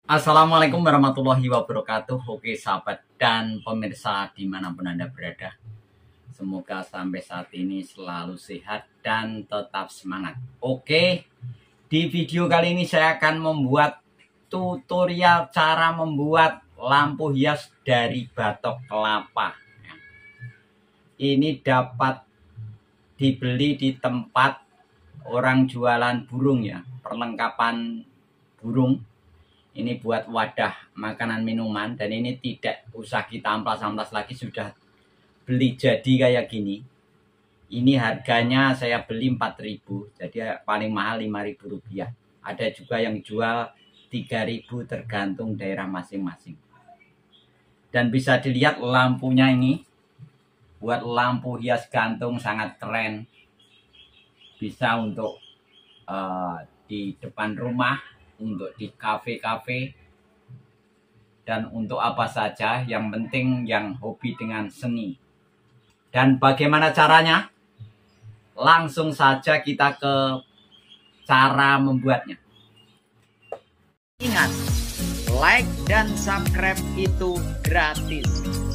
Assalamualaikum warahmatullahi wabarakatuh. Oke sahabat dan pemirsa dimanapun Anda berada, semoga sampai saat ini selalu sehat dan tetap semangat. Oke, di video kali ini saya akan membuat tutorial cara membuat lampu hias dari batok kelapa. Ini dapat dibeli di tempat orang jualan burung ya, perlengkapan burung. Ini buat wadah makanan minuman, dan ini tidak usah kita amplas-amplas lagi, sudah beli jadi kayak gini. Ini harganya saya beli 4.000, jadi paling mahal 5.000 rupiah. Ada juga yang jual 3.000 tergantung daerah masing-masing. Dan bisa dilihat lampunya ini, buat lampu hias gantung sangat keren. Bisa untuk di depan rumah, untuk di kafe-kafe, dan untuk apa saja, yang penting yang hobi dengan seni. Dan bagaimana caranya? Langsung saja kita ke cara membuatnya. Ingat, like dan subscribe itu gratis.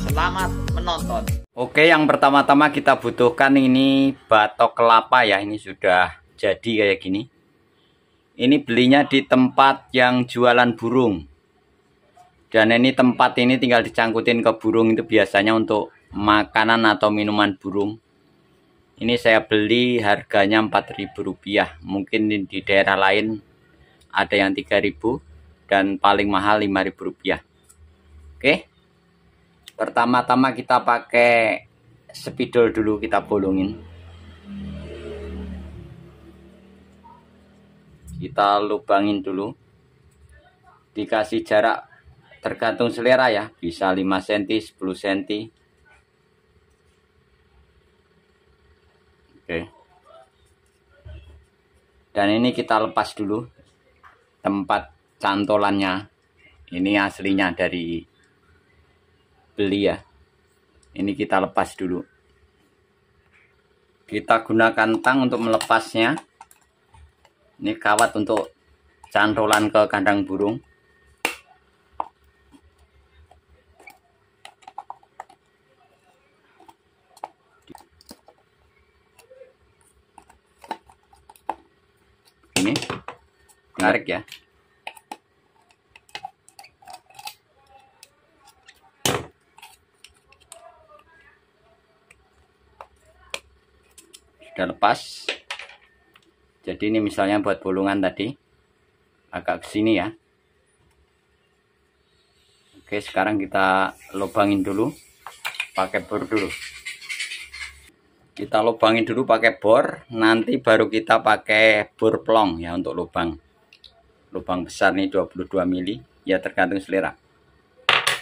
Selamat menonton. Oke, yang pertama-tama kita butuhkan ini batok kelapa ya. Ini sudah jadi kayak gini. Ini belinya di tempat yang jualan burung. Dan ini tempat ini tinggal dicangkutin ke burung, itu biasanya untuk makanan atau minuman burung. Ini saya beli harganya 4.000 rupiah. Mungkin di daerah lain ada yang 3.000 dan paling mahal 5.000 rupiah. Oke. Pertama-tama kita pakai spidol dulu, kita bolongin. Kita lubangin dulu, dikasih jarak tergantung selera ya, bisa 5 cm 10 cm. Oke, dan ini kita lepas dulu tempat cantolannya. Ini aslinya dari beli ya, ini kita lepas dulu. Kita gunakan tang untuk melepasnya. Ini kawat untuk cantolan ke kandang burung. Ini menarik ya. Sudah lepas. Jadi ini misalnya buat bolongan tadi, agak ke sini ya. Oke, sekarang kita lubangin dulu pakai bor dulu. Kita lubangin dulu pakai bor, nanti baru kita pakai bor plong ya untuk lubang. Lubang besar nih 22 mili, ya tergantung selera.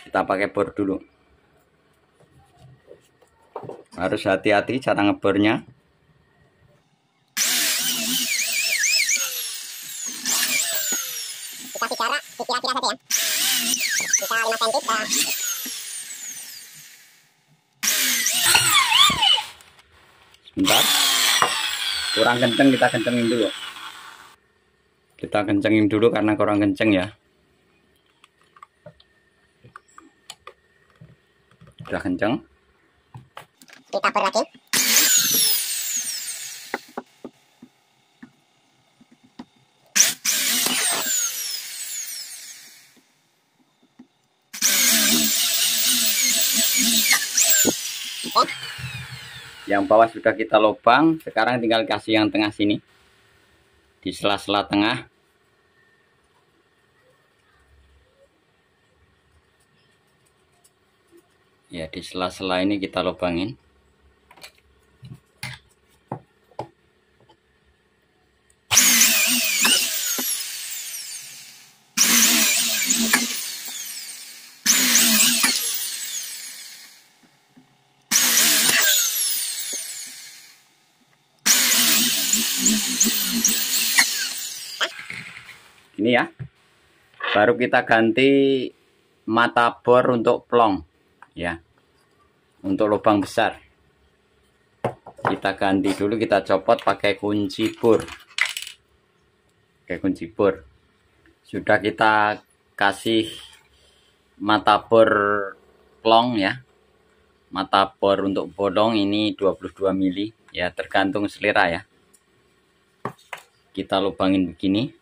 Kita pakai bor dulu. Harus hati-hati cara ngebornya. Dikasih jarak kira-kira saja ya. Bisa 5 cm. Sebentar, kurang kenceng, kita kencengin dulu. Kita kencengin dulu karena kurang kenceng ya. Udah kenceng. Kita bor lagi. Yang bawah sudah kita lubang, sekarang tinggal kasih yang tengah sini, di sela-sela tengah. Ya, di sela-sela ini kita lubangin. Ini ya, baru kita ganti mata bor untuk plong ya, untuk lubang besar kita ganti dulu, kita copot pakai kunci bor. Sudah kita kasih mata bor plong ya. Mata bor untuk bolong ini 22 mili ya, tergantung selera ya. Kita lubangin begini.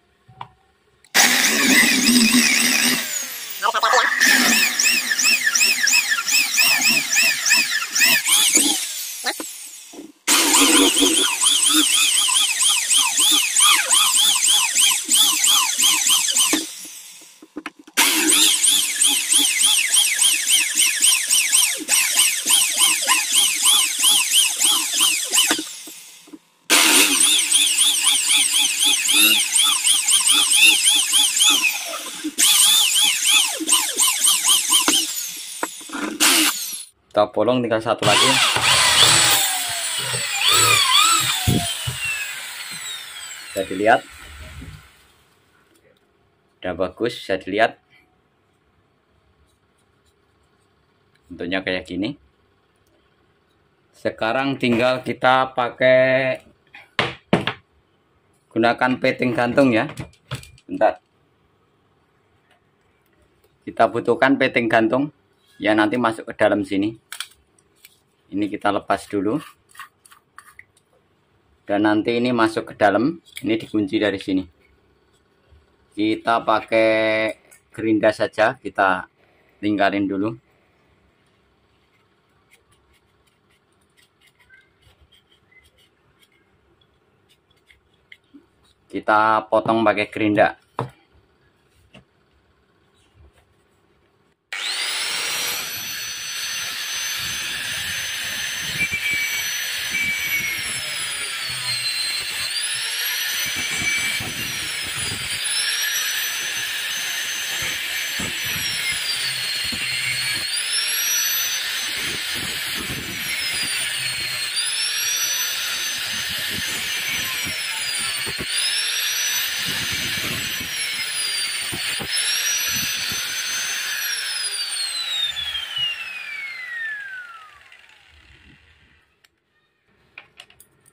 Kita bolong, tinggal satu lagi. Bisa dilihat, udah bagus, bisa dilihat bentuknya kayak gini. Sekarang tinggal kita pakai gunakan peting gantung ya. Bentar, kita butuhkan peting gantung ya, nanti masuk ke dalam sini. Ini kita lepas dulu, dan nanti ini masuk ke dalam. Ini dikunci dari sini. Kita pakai gerinda saja, kita lingkarin dulu. Kita potong pakai gerinda.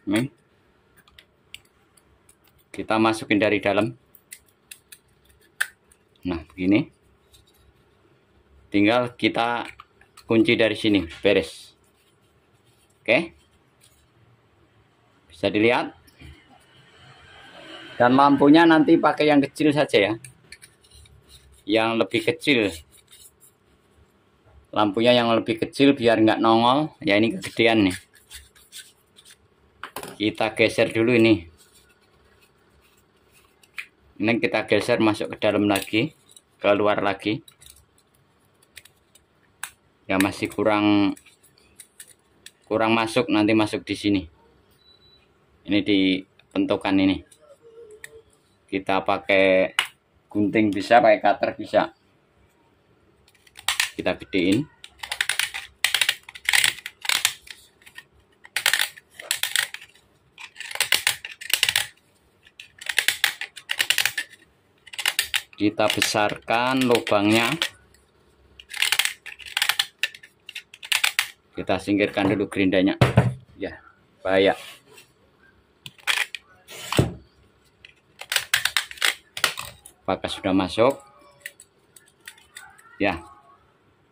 Nih, kita masukin dari dalam. Nah, begini. Tinggal kita kunci dari sini, beres. Oke, bisa dilihat. Dan lampunya nanti pakai yang kecil saja ya, yang lebih kecil. Lampunya yang lebih kecil biar nggak nongol ya. Ini kegedean nih. Kita geser dulu ini. Ini kita geser masuk ke dalam lagi, keluar lagi. Ya masih kurang masuk, nanti masuk di sini. Ini di pentokan ini. Kita pakai gunting bisa, pakai cutter bisa. Kita gedein. Kita besarkan lubangnya. Kita singkirkan dulu gerindanya. Ya, bahaya. Apakah sudah masuk? Ya,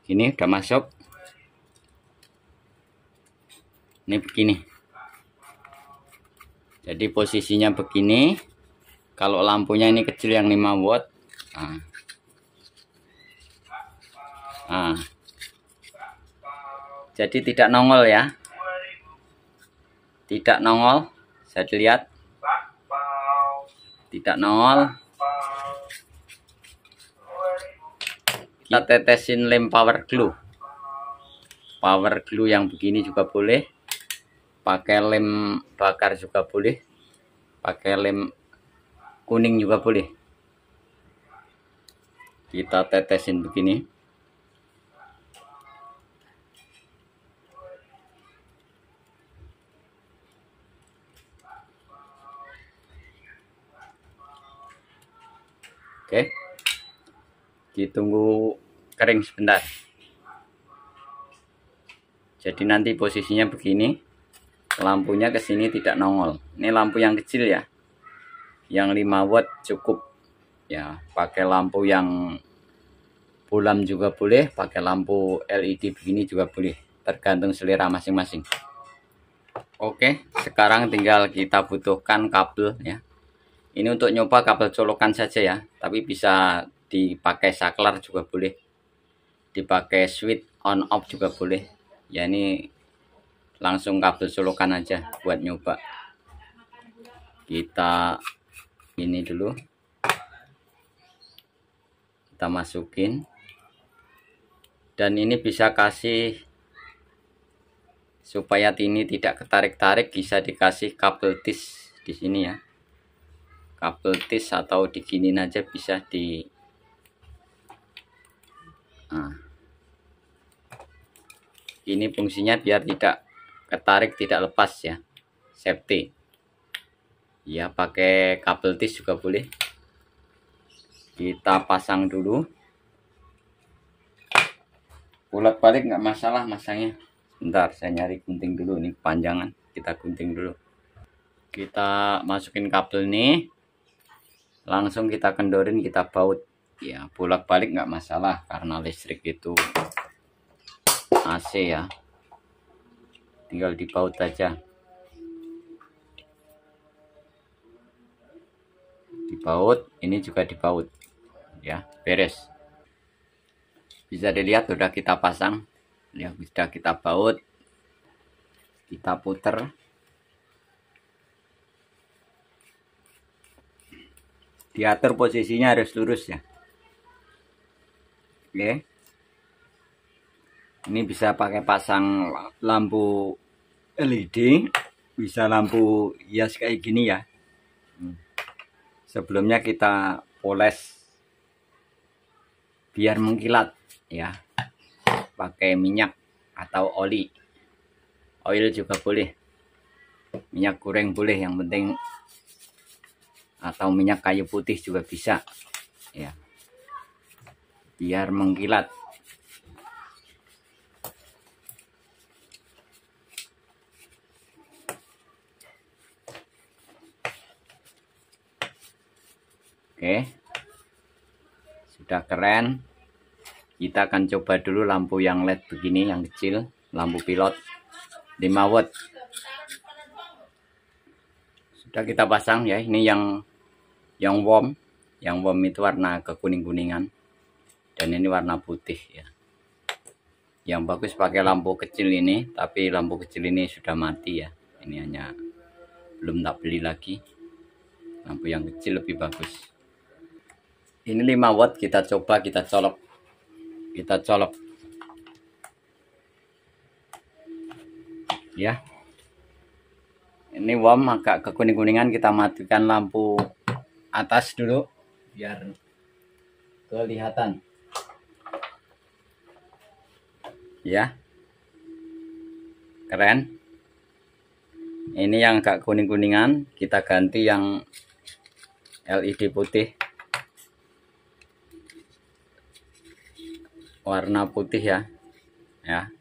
ini udah masuk. Ini begini. Jadi posisinya begini. Kalau lampunya ini kecil yang 5 watt. Jadi tidak nongol ya, tidak nongol. Saya lihat tidak nongol. Kita tetesin lem power glue yang begini juga boleh, pakai lem bakar juga boleh, pakai lem kuning juga boleh. Kita tetesin begini. Oke, ditunggu kering sebentar. Jadi nanti posisinya begini, lampunya ke sini tidak nongol. Ini lampu yang kecil ya, yang 5 watt cukup ya. Pakai lampu yang bolam juga boleh, pakai lampu LED begini juga boleh, tergantung selera masing-masing. Oke, sekarang tinggal kita butuhkan kabel ya. Ini untuk nyoba kabel colokan saja ya, tapi bisa dipakai saklar juga boleh, dipakai switch on off juga boleh ya. Ini langsung kabel colokan aja buat nyoba. Kita ini dulu, kita masukin, dan ini bisa kasih supaya ini tidak ketarik-tarik, bisa dikasih kabel tis di sini ya, kabel tis, atau diginin aja bisa di ini fungsinya biar tidak ketarik, tidak lepas ya, safety ya. Pakai kabel tis juga boleh. Kita pasang dulu, bolak-balik nggak masalah masangnya. Bentar, saya nyari gunting dulu, ini kepanjangan, kita gunting dulu. Kita masukin kabel nih, langsung kita kendorin, kita baut ya. Bolak-balik nggak masalah karena listrik itu AC ya, tinggal dibaut aja, dibaut, ini juga dibaut ya, beres. Bisa dilihat sudah kita pasang ya, sudah kita baut, kita puter, diatur posisinya harus lurus ya. Oke, ini bisa pakai pasang lampu LED, bisa lampu hias kayak gini ya. Sebelumnya kita poles biar mengkilat ya, pakai minyak atau oli, oil juga boleh, minyak goreng boleh, yang penting, atau minyak kayu putih juga bisa ya, biar mengkilat. Oke, sudah keren. Kita akan coba dulu lampu yang LED begini, yang kecil, lampu pilot 5 watt. Sudah kita pasang ya. Ini yang warm. Yang warm itu warna kekuning-kuningan, dan ini warna putih ya. Yang bagus pakai lampu kecil ini, tapi lampu kecil ini sudah mati ya. Ini hanya belum tak beli lagi. Lampu yang kecil lebih bagus. Ini 5 watt, kita coba, kita colok. Kita colok ya. Ini warm, agak kekuning-kuningan, kita matikan lampu atas dulu biar kelihatan ya. Keren. Ini yang agak kuning-kuningan, kita ganti yang LED putih, warna putih ya. Ya,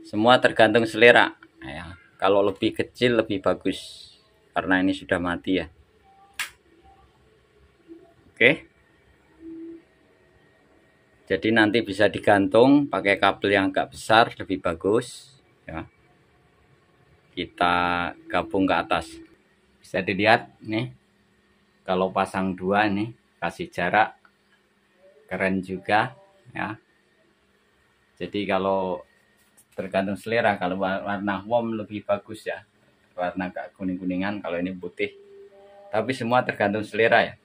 semua tergantung selera ya. Kalau lebih kecil lebih bagus karena ini sudah mati ya. Oke, jadi nanti bisa digantung pakai kabel yang agak besar, lebih bagus ya. Kita gabung ke atas, bisa dilihat nih, kalau pasang dua nih, kasih jarak, keren juga ya. Jadi kalau tergantung selera, kalau warna warm lebih bagus ya, warna agak kuning-kuningan, kalau ini putih. Tapi semua tergantung selera ya.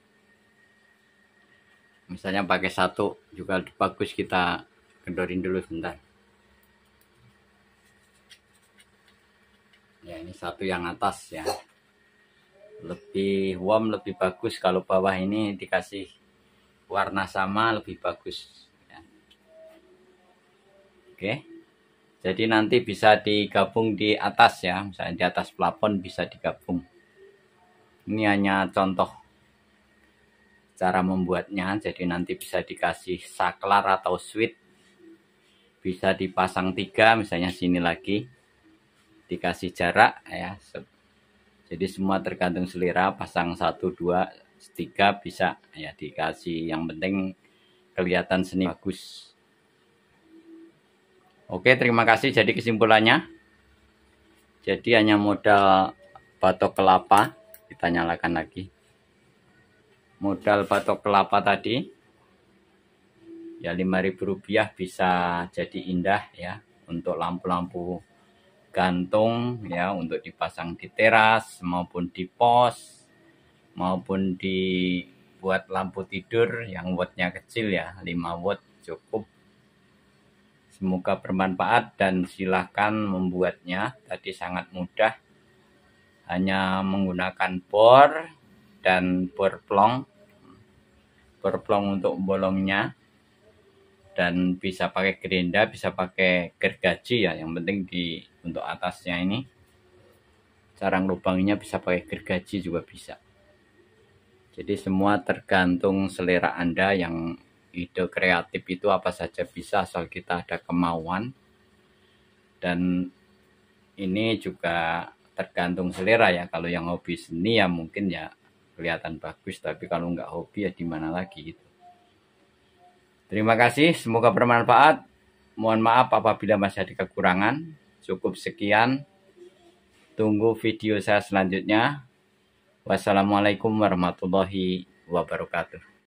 Misalnya pakai satu juga bagus, kita kendorin dulu sebentar. Ya, ini satu yang atas ya, lebih warm, lebih bagus. Kalau bawah ini dikasih warna sama, lebih bagus ya. Oke, jadi nanti bisa digabung di atas ya, misalnya di atas plafon bisa digabung. Ini hanya contoh cara membuatnya, jadi nanti bisa dikasih saklar atau switch, bisa dipasang 3, misalnya sini lagi dikasih jarak ya. Jadi semua tergantung selera, pasang 1, 2, 3 bisa ya, dikasih, yang penting kelihatan seni bagus. Oke, terima kasih. Jadi kesimpulannya, jadi hanya modal batok kelapa, kita nyalakan lagi. Modal batok kelapa tadi ya Rp5.000 bisa jadi indah ya untuk lampu-lampu gantung ya, untuk dipasang di teras maupun di pos maupun dibuat lampu tidur yang wattnya kecil ya, 5 watt cukup. Semoga bermanfaat dan silahkan membuatnya. Tadi sangat mudah, hanya menggunakan bor dan bor plong untuk bolongnya, dan bisa pakai gerinda, bisa pakai gergaji ya. Yang penting untuk atasnya ini sarang lubangnya bisa pakai gergaji juga bisa. Jadi semua tergantung selera Anda. Yang ide kreatif itu apa saja bisa, asal kita ada kemauan. Dan ini juga tergantung selera ya. Kalau yang hobi seni ya mungkin ya kelihatan bagus, tapi kalau nggak hobi ya dimana lagi gitu. Terima kasih, semoga bermanfaat. Mohon maaf apabila masih ada kekurangan. Cukup sekian. Tunggu video saya selanjutnya. Wassalamualaikum warahmatullahi wabarakatuh.